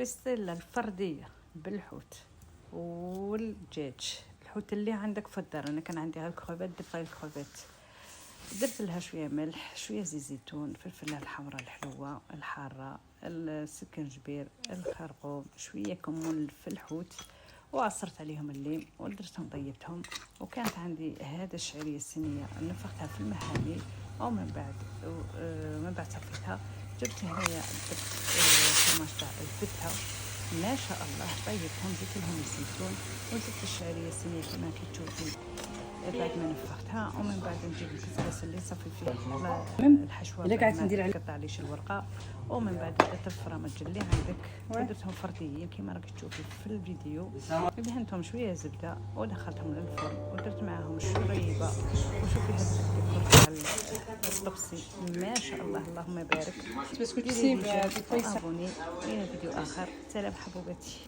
بسلة الفردية بالحوت والدجاج. الحوت اللي عندك في الدار، انا كان عندي غير الكروفيت، درت غير الكروفيت، درت لها شويه ملح، شويه زيت زيتون، فلفله الحمراء الحلوه الحاره، السكنجبير، الخرقوم، شويه كمون في الحوت، وعصرت عليهم الليم ودرتهم طيبتهم. وكانت عندي هذا الشعريه الصينيه نفختها في المحامي، ومن بعد صفيتها، جبت هنايا الفرماج تاع الفتة، ما شاء الله طيبتهم، زدت لهم الزيتون وزدت الشعريه الصينيه كما كتشوفي بعد ما نفختها. ومن بعد نجيب الكسكس اللي صافي فيه الحشوه الا قعدت ندير عليه قطع ليش الورقه. ومن بعد درت الفرامج اللي عندك ودرتهم فرديين كما راك تشوفي في الفيديو، دهنتهم شويه زبده ودخلتهم للفرن ودرت معاهم شريبه. وشوفي هذا الديكور تاع الطبسي، ما شاء الله اللهم بارك. بس كنت ديري سيب لي ابوني الى فيديو اخر. سلام حبوبتي.